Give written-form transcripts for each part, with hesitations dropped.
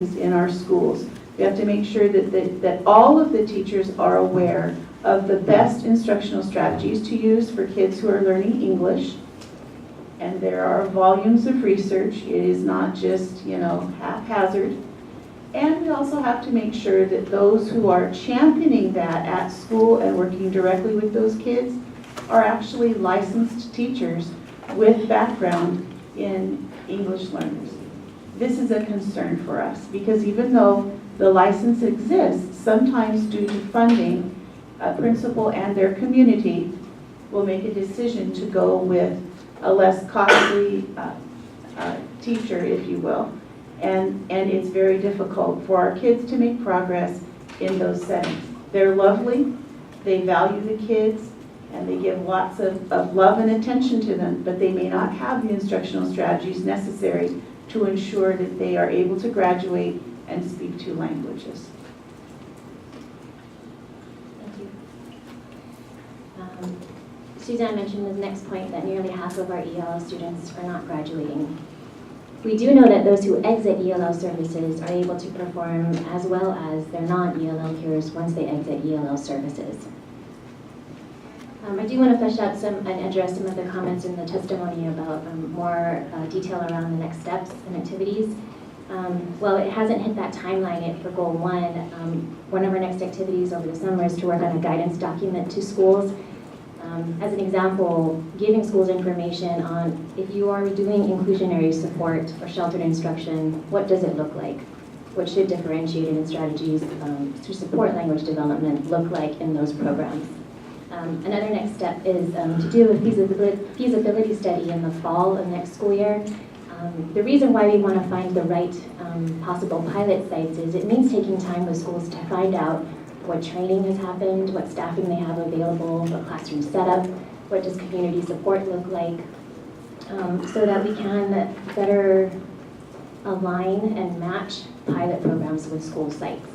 in our schools. We have to make sure that all of the teachers are aware of the best instructional strategies to use for kids who are learning English. And there are volumes of research. It is not just, haphazard. And we also have to make sure that those who are championing that at school and working directly with those kids are actually licensed teachers with background in English learners. This is a concern for us because even though the license exists, sometimes due to funding, a principal and their community will make a decision to go with a less costly teacher, if you will. And it's very difficult for our kids to make progress in those settings. They're lovely, they value the kids, and they give lots of love and attention to them, but they may not have the instructional strategies necessary to ensure that they are able to graduate and speak two languages. Thank you. Suzanne mentioned the next point that nearly half of our ELL students are not graduating. We do know that those who exit ELL services are able to perform as well as their non-ELL peers once they exit ELL services. I do want to flesh out and address some of the comments in the testimony about more detail around the next steps and activities. Well, it hasn't hit that timeline yet for Goal 1. One of our next activities over the summer is to work on a guidance document to schools. As an example, giving schools information on if you are doing inclusionary support or sheltered instruction, what does it look like? What should differentiated strategies to support language development look like in those programs? Another next step is to do a feasibility study in the fall of next school year. The reason why we want to find the right possible pilot sites is it means taking time with schools to find out what training has happened, what staffing they have available, what classroom setup, what does community support look like, so that we can better align and match pilot programs with school sites.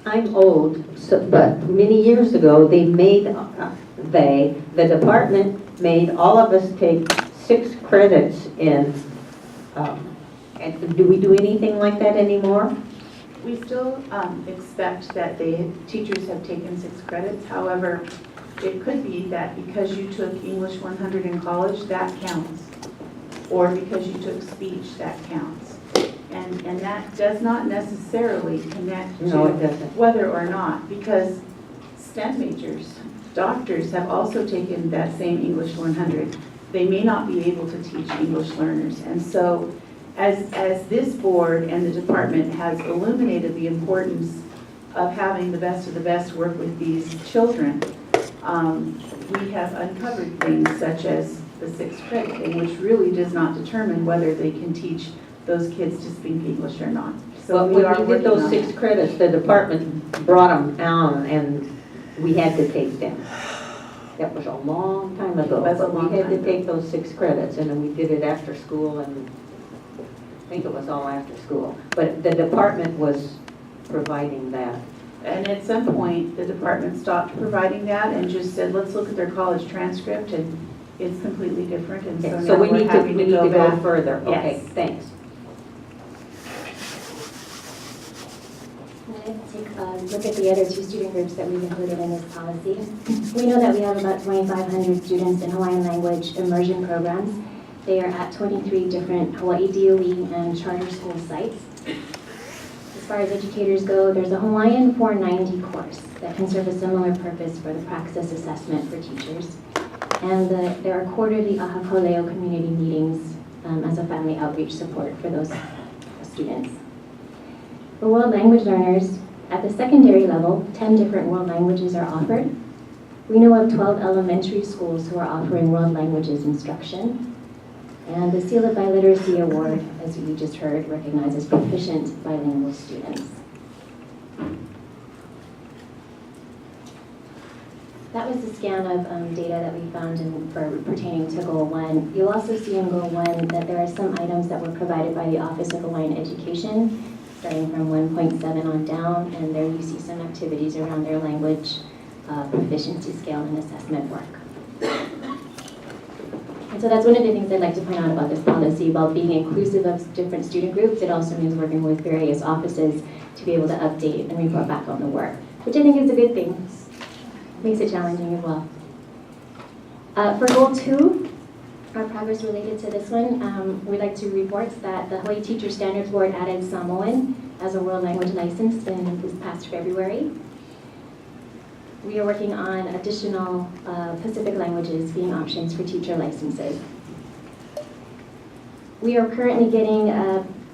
I'm old, but many years ago, the department made all of us take 6 credits in, and do we do anything like that anymore? We still expect that teachers have taken 6 credits. However, it could be that because you took English 100 in college, that counts. Or because you took speech, that counts. And that does not necessarily connect to whether or not, because STEM majors, doctors have also taken that same English 100. They may not be able to teach English learners. And so as this board and the department has illuminated the importance of having the best of the best work with these children, we have uncovered things such as the 6th credit, which really does not determine whether they can teach those kids to speak English or not. So well, when we did those 6 credits, the department brought them down and we had to take them. That was a long time ago, but we had to take those 6 credits, and then we did it after school, and I think it was all after school. But the department was providing that. And at some point, the department stopped providing that and just said, let's look at their college transcript, and it's completely different. And Okay, so we need to go further. Yes. Okay, thanks. Let's take a look at the other 2 student groups that we've included in this policy. We know that we have about 2,500 students in Hawaiian language immersion programs. They are at 23 different Hawaii DOE and charter school sites. As far as educators go, there's a Hawaiian 490 course that can serve a similar purpose for the praxis assessment for teachers. And there are quarterly Ahakoleo community meetings as a family outreach support for those students. For world language learners, at the secondary level, 10 different world languages are offered. We know of 12 elementary schools who are offering world languages instruction. And the Seal of Biliteracy Award, as you just heard, recognizes proficient bilingual students. That was the scan of data that we found pertaining to Goal 1. You'll also see in Goal 1 that there are some items that were provided by the Office of Hawaiian Education, starting from 1.7 on down, and there you see some activities around their language proficiency scale and assessment work. So that's one of the things I'd like to point out about this policy. While being inclusive of different student groups, it also means working with various offices to be able to update and report back on the work, which I think is a good thing. Makes it challenging as well. For goal 2, our progress related to this one, we'd like to report that the Hawaii Teacher Standards Board added Samoan as a world language license in this past February. We are working on additional Pacific languages being options for teacher licenses. We are currently getting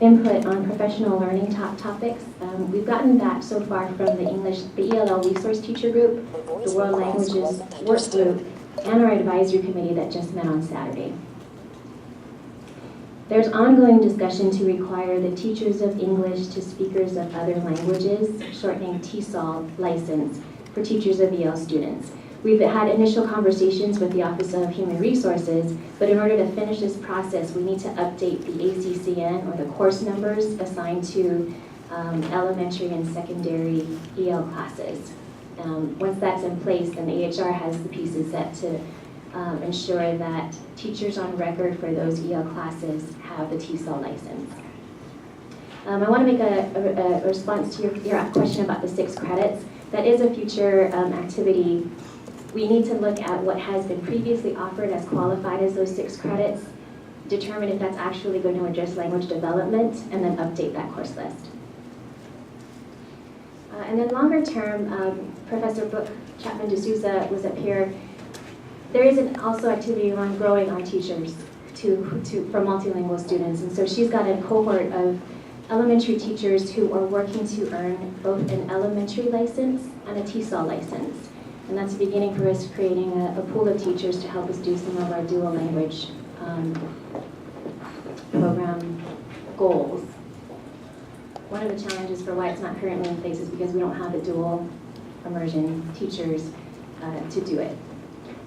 input on professional learning topics. We've gotten that so far from the ELL Resource Teacher Group, the World Languages Work Group, and our advisory committee that just met on Saturday. There's ongoing discussion to require the teachers of English to speakers of other languages, shortening TESOL license, for teachers of EL students. We've had initial conversations with the Office of Human Resources, but in order to finish this process, we need to update the ACCN, or the course numbers assigned to elementary and secondary EL classes. Once that's in place, then the AHR has the pieces set to ensure that teachers on record for those EL classes have the TESOL license. I want to make a response to your question about the 6 credits. That is a future activity. We need to look at what has been previously offered as qualified as those 6 credits, determine if that's actually going to address language development, and then update that course list. And then longer term, Professor Brooke Chapman D'Souza was up here. There is also activity around growing our teachers for multilingual students, and so she's got a cohort of elementary teachers who are working to earn both an elementary license and a TESOL license. And that's beginning for us creating a pool of teachers to help us do some of our dual language program goals. One of the challenges for why it's not currently in place is because we don't have the dual immersion teachers to do it.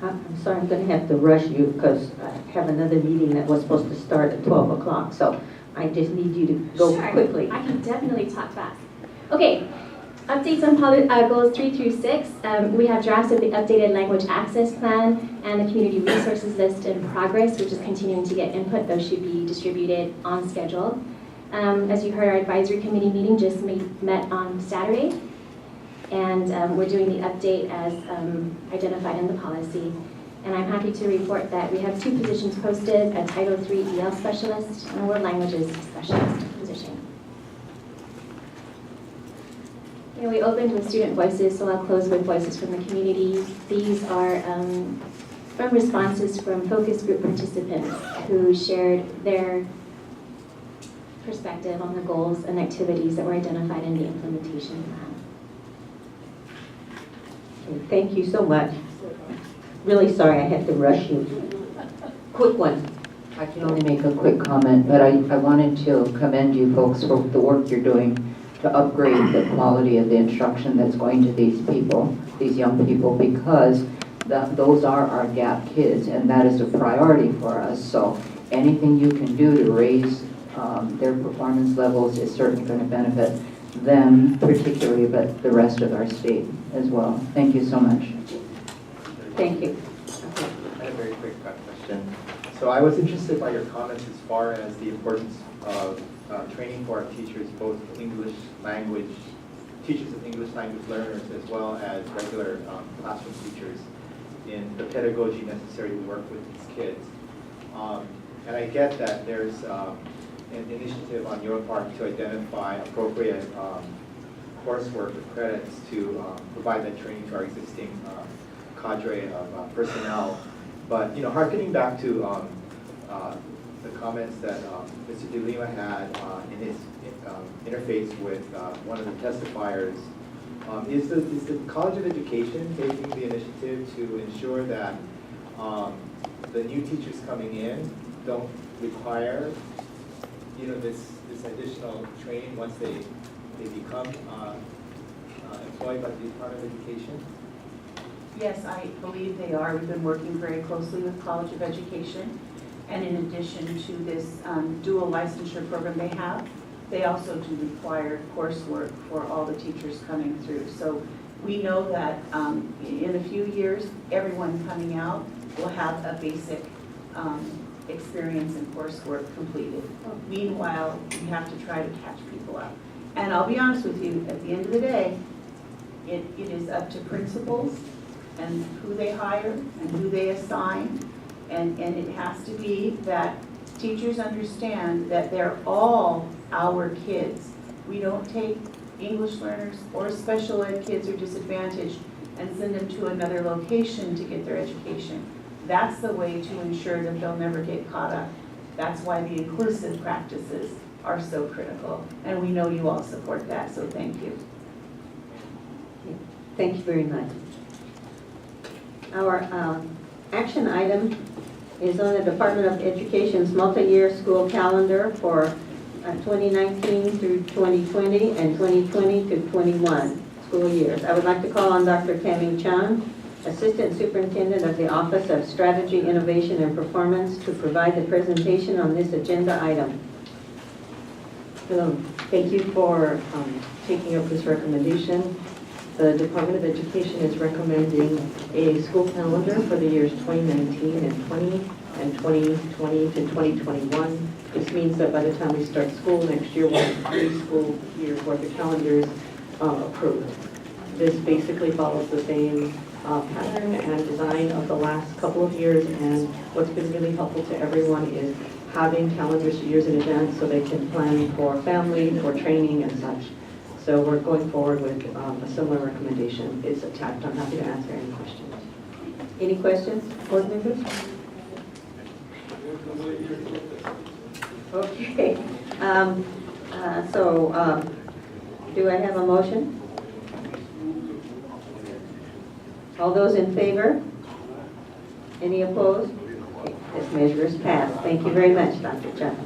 I'm sorry, I'm going to have to rush you because I have another meeting that was supposed to start at 12 o'clock. So I just need you to go quickly. I can definitely talk fast. Okay, updates on goals 3 through 6. We have drafts of the updated language access plan and the community resources list in progress, which is continuing to get input. Those should be distributed on schedule. As you heard, our advisory committee meeting just met on Saturday, and we're doing the update as identified in the policy. And I'm happy to report that we have 2 positions posted, a Title III EL specialist and a world languages specialist position. You know, we opened with student voices, so I'll close with voices from the community. These are from responses from focus group participants who shared their perspective on the goals and activities that were identified in the implementation plan. Okay, thank you so much. Really sorry I had to rush you. Quick one. I can only make a quick comment, but I wanted to commend you folks for the work you're doing to upgrade the quality of the instruction that's going to these people, these young people, because those are our gap kids, and that is a priority for us. So anything you can do to raise their performance levels is certainly going to benefit them particularly, but the rest of our state as well. Thank you so much. Thank you. I had a very quick question. So I was interested by your comments as far as the importance of training for our teachers, both English language, teachers of English language learners, as well as regular classroom teachers in the pedagogy necessary to work with these kids. And I get that there's an initiative on your part to identify appropriate coursework or credits to provide that training to our existing cadre of personnel. But, you know, harkening back to the comments that Mr. De Lima had in his interface with one of the testifiers, is the College of Education taking the initiative to ensure that the new teachers coming in don't require, you know, this additional training once they become employed by the Department of Education? Yes, I believe they are. We've been working very closely with College of Education. And in addition to this dual licensure program they have, they also do require coursework for all the teachers coming through. So we know that in a few years, everyone coming out will have a basic experience and coursework completed. Meanwhile, you have to try to catch people up. And I'll be honest with you, at the end of the day, it is up to principals and who they hire and who they assign. And it has to be that teachers understand that they're all our kids. We don't take English learners or special ed kids who are disadvantaged and send them to another location to get their education. That's the way to ensure that they'll never get caught up. That's why the inclusive practices are so critical. And we know you all support that, so thank you. Thank you very much. Our action item is on the Department of Education's multi-year school calendar for 2019 through 2020 and 2020 to 21 school years. I would like to call on Dr. Tammy Chung, Assistant Superintendent of the Office of Strategy, Innovation, and Performance, to provide the presentation on this agenda item. Hello. Thank you for taking up this recommendation. The Department of Education is recommending a school calendar for the years 2019 and 20 and 2020 to 2021. This means that by the time we start school next year, we'll have 3 school years worth of calendars approved. This basically follows the same pattern and design of the last couple of years, and what's been really helpful to everyone is having calendars years in advance so they can plan for family, for training and such. So we're going forward with a similar recommendation. It's attached. I'm happy to answer any questions. Any questions, board members? Okay. Do I have a motion? All those in favor? Any opposed? Okay, this measure is passed. Thank you very much, Dr. Chung.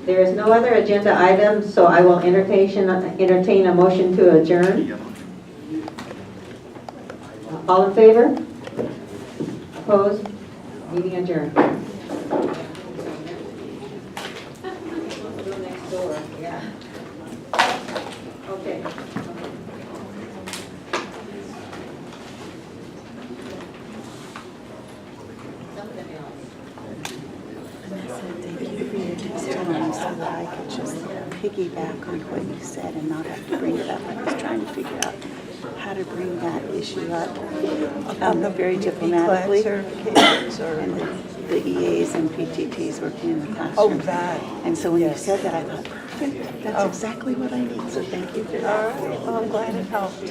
There is no other agenda item, so I will entertain a motion to adjourn. All in favor? Opposed? Meeting adjourned. Next door, yeah. Okay. Something else. Thank you for your testimony so that I could just piggyback on what you said and not have to bring it up. I was trying to figure out how to bring that issue up very diplomatically. And the EAs and PTPs working in the classroom. Oh, that. And so when you said that, I thought, perfect, that's exactly what I need. So thank you for that. All right. Well, I'm glad it helped.